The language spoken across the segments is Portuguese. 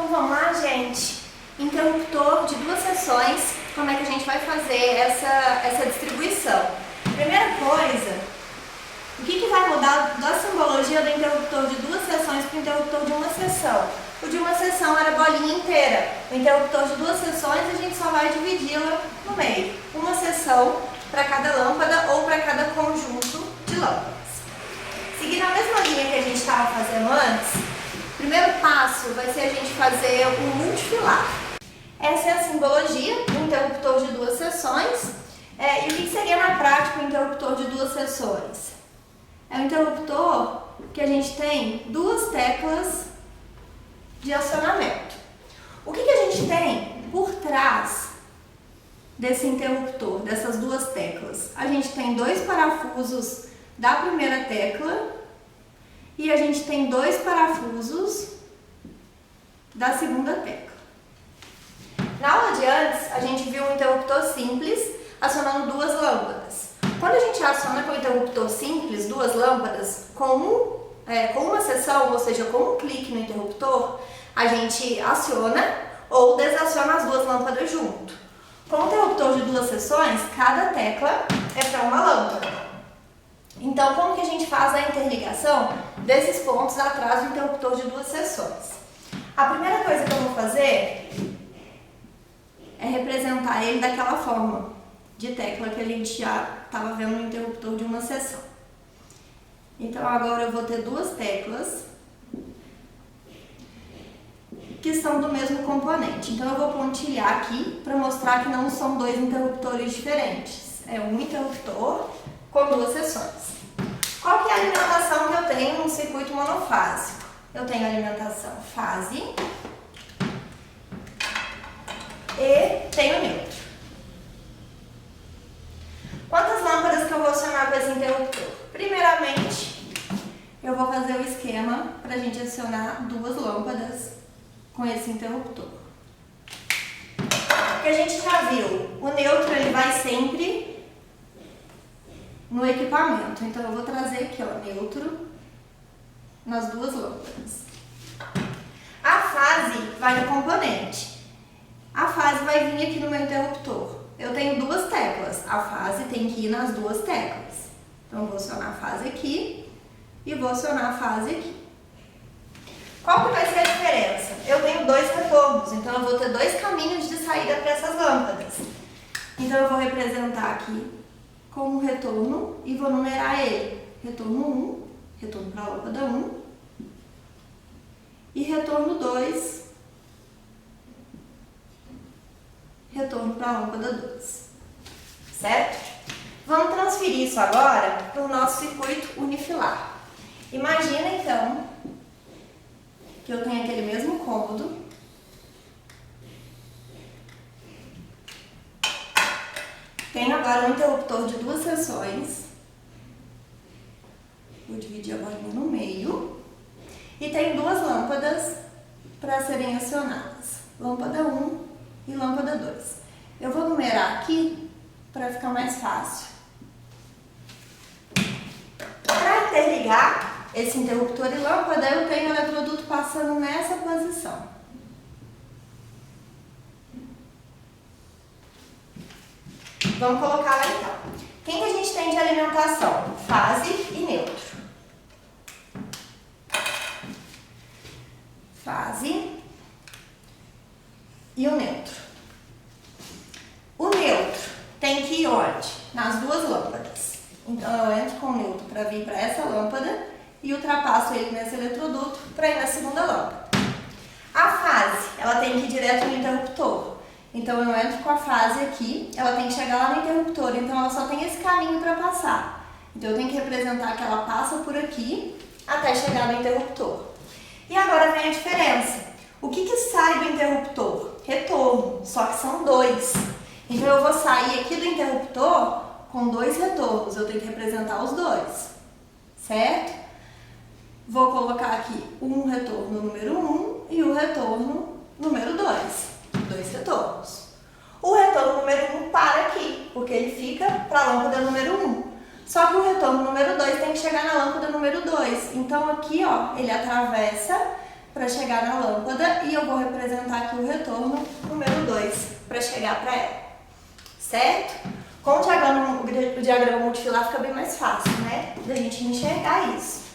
Então vamos lá, gente. Interruptor de 2 seções, como é que a gente vai fazer essa distribuição? Primeira coisa, o que vai mudar da simbologia do interruptor de 2 seções para o interruptor de 1 seção? O de 1 seção era a bolinha inteira. O interruptor de 2 seções a gente só vai dividi-la no meio. 1 seção para cada lâmpada ou para cada conjunto de lâmpadas. Seguindo a mesma linha que a gente estava fazendo antes, o primeiro passo vai ser a gente fazer um multifilar. Essa é a simbologia do interruptor de 2 seções. E o que seria na prática o interruptor de 2 seções? É um interruptor que a gente tem 2 teclas de acionamento. O que a gente tem por trás desse interruptor, dessas 2 teclas? A gente tem 2 parafusos da primeira tecla e a gente tem 2 parafusos da segunda tecla. Na aula de antes, a gente viu um interruptor simples acionando 2 lâmpadas. Quando a gente aciona com o interruptor simples 2 lâmpadas com uma seção, ou seja, com um clique no interruptor, a gente aciona ou desaciona as 2 lâmpadas junto. Com o interruptor de 2 seções, cada tecla é para uma lâmpada. Então, como que a gente faz a interligação desses pontos atrás do interruptor de 2 seções? A primeira coisa que eu vou fazer é representar ele daquela forma de tecla que a gente já estava vendo no interruptor de 1 seção. Então, agora eu vou ter 2 teclas que são do mesmo componente. Então, eu vou pontilhar aqui para mostrar que não são 2 interruptores diferentes. É um interruptor com 2 seções. Qual que é a alimentação que eu tenho num circuito monofásico? Eu tenho alimentação fase e tenho neutro. Quantas lâmpadas que eu vou acionar com esse interruptor? Primeiramente, eu vou fazer o esquema para a gente acionar 2 lâmpadas com esse interruptor. Porque a gente já viu, o neutro ele vai sempre no equipamento. Então eu vou trazer aqui, ó, neutro nas 2 lâmpadas. A fase vai no componente. A fase vai vir aqui no meu interruptor. Eu tenho 2 teclas. A fase tem que ir nas 2 teclas. Então eu vou acionar a fase aqui e vou acionar a fase aqui. Qual que vai ser a diferença? Eu tenho 2 retornos, então eu vou ter 2 caminhos de saída para essas lâmpadas. Então eu vou representar aqui com um retorno e vou numerar ele. Retorno 1, retorno para a lâmpada 1 e retorno 2, retorno para a lâmpada 2. Certo? Vamos transferir isso agora para o nosso circuito unifilar. Imagina então que eu tenho aquele mesmo cômodo. Tenho agora um interruptor de 2 seções. Vou dividir a bolinha no meio. E tenho 2 lâmpadas para serem acionadas. Lâmpada 1 e lâmpada 2. Eu vou numerar aqui para ficar mais fácil. Para interligar esse interruptor e lâmpada, eu tenho o eletroduto passando nessa posição. Vamos colocar lá então. Quem que a gente tem de alimentação? Fase e neutro. Fase e o neutro. O neutro tem que ir onde? Nas 2 lâmpadas. Então eu entro com o neutro para vir para essa lâmpada e ultrapasso ele nesse eletroduto para ir na segunda lâmpada. A fase, ela tem que ir direto no interruptor. Então eu entro com a fase aqui, ela tem que chegar lá no interruptor, então ela só tem esse caminho para passar. Então eu tenho que representar que ela passa por aqui até chegar no interruptor. E agora vem a diferença. O que sai do interruptor? Retorno, só que são 2. Então eu vou sair aqui do interruptor com 2 retornos, eu tenho que representar os 2, certo? Vou colocar aqui um retorno número 1 e o retorno número 2. 2 retornos. O retorno número 1 para aqui, porque ele fica para a lâmpada número 1. Só que o retorno número 2 tem que chegar na lâmpada número 2. Então aqui, ó, ele atravessa para chegar na lâmpada e eu vou representar aqui o retorno número 2 para chegar para ela, certo? Com o diagrama multifilar fica bem mais fácil, né, da gente enxergar isso.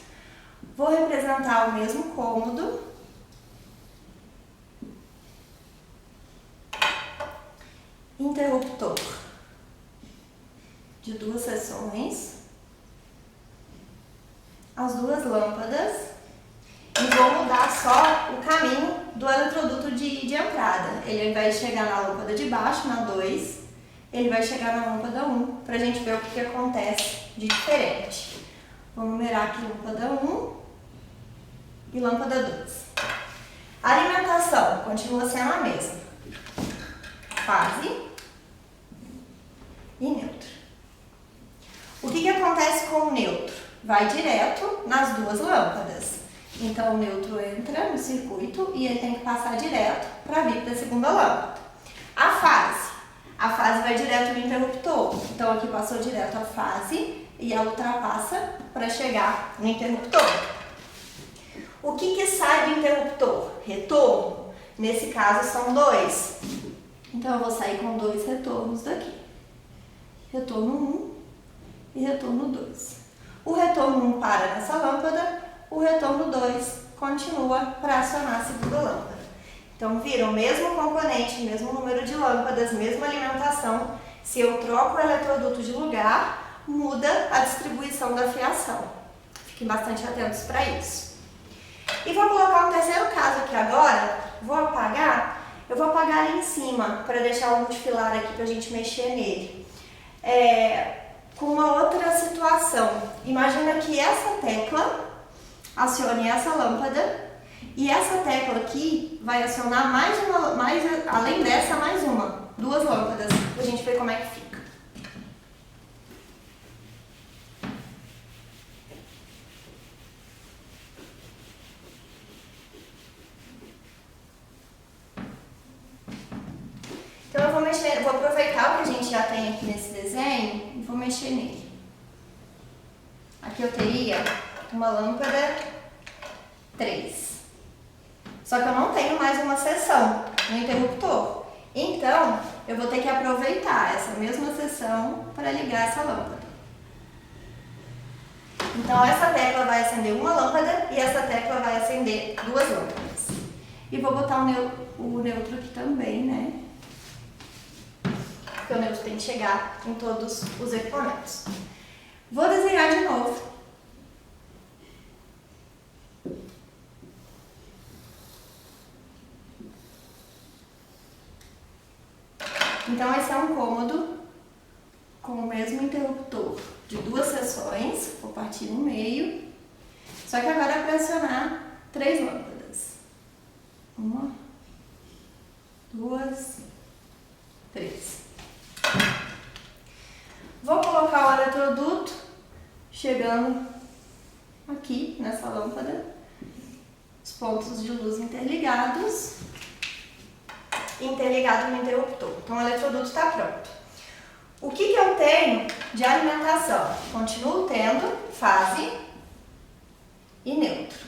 Vou representar o mesmo cômodo. Interruptor de 2 seções, as 2 lâmpadas, e vou mudar só o caminho do eletroduto de entrada. Ele vai chegar na lâmpada de baixo, na 2, ele vai chegar na lâmpada 1, para a gente ver o que acontece de diferente. Vou numerar aqui lâmpada 1 e lâmpada 2. A alimentação continua sendo a mesma. Fase e neutro. O que acontece com o neutro? Vai direto nas 2 lâmpadas. Então o neutro entra no circuito e ele tem que passar direto para vir para a segunda lâmpada. A fase vai direto no interruptor. Então aqui passou direto a fase e ela ultrapassa para chegar no interruptor. O que sai do interruptor? Retorno. Nesse caso são 2. Então eu vou sair com 2 retornos daqui. Retorno 1 e retorno 2. O retorno 1 para nessa lâmpada, o retorno 2 continua para acionar a segunda lâmpada. Então viram, mesmo componente, mesmo número de lâmpadas, mesma alimentação. Se eu troco o eletroduto de lugar, muda a distribuição da fiação. Fiquem bastante atentos para isso. E vou colocar um terceiro caso aqui agora. Vou apagar. Eu vou apagar ali em cima para deixar o multifilar aqui para a gente mexer nele. Com uma outra situação. Imagina que essa tecla acione essa lâmpada e essa tecla aqui vai acionar além dessa, mais uma. 2 lâmpadas, pra gente ver como é que fica. Então eu vou aproveitar o que a gente já tem aqui nesse desenho e vou mexer nele. Aqui eu teria uma lâmpada 3. Só que eu não tenho mais uma seção no interruptor. Então, eu vou ter que aproveitar essa mesma seção para ligar essa lâmpada. Então, essa tecla vai acender uma lâmpada e essa tecla vai acender 2 lâmpadas. E vou botar o neutro aqui também, né? Porque o neutro tem que chegar em todos os equipamentos. Vou desenhar de novo. Então esse é um cômodo com o mesmo interruptor de 2 seções, vou partir no meio, só que agora é para acionar 3 lâmpadas. 1, 2, 3. Vou colocar o eletroduto chegando aqui nessa lâmpada, os pontos de luz interligados. Interligado no interruptor. Então o eletroduto está pronto. O que eu tenho de alimentação? Continuo tendo fase e neutro.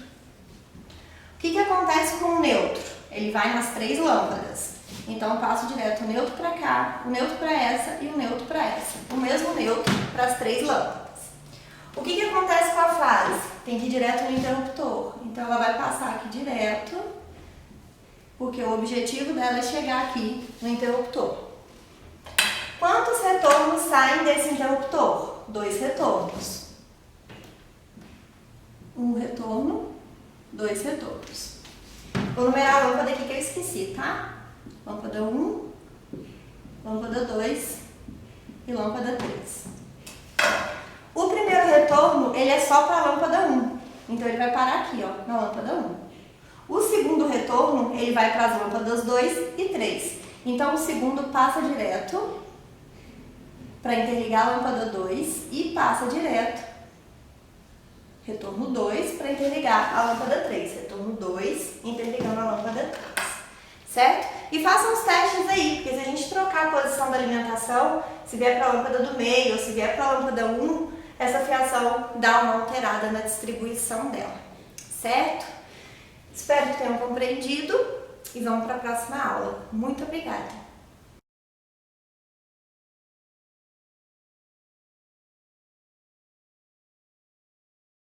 O que acontece com o neutro? Ele vai nas 3 lâmpadas. Então eu passo direto o neutro para cá, o neutro para essa e o neutro para essa. O mesmo neutro para as 3 lâmpadas. O que acontece com a fase? Tem que ir direto no interruptor. Então ela vai passar aqui direto, porque o objetivo dela é chegar aqui no interruptor. Quantos retornos saem desse interruptor? 2 retornos. 1 retorno, 2 retornos. Vou numerar a lâmpada aqui que eu esqueci, tá? Lâmpada 1, lâmpada 2 e lâmpada 3. O primeiro retorno, ele é só para a lâmpada 1. Então ele vai parar aqui, ó, na lâmpada 1. O segundo retorno, ele vai para as lâmpadas 2 e 3. Então, o segundo passa direto para interligar a lâmpada 2 e passa direto, retorno 2, para interligar a lâmpada 3. Retorno 2, interligando a lâmpada 3. Certo? E façam os testes aí, porque se a gente trocar a posição da alimentação, se vier para a lâmpada do meio ou se vier para a lâmpada 1, essa fiação dá uma alterada na distribuição dela. Certo? Espero que tenham compreendido e vamos para a próxima aula. Muito obrigada!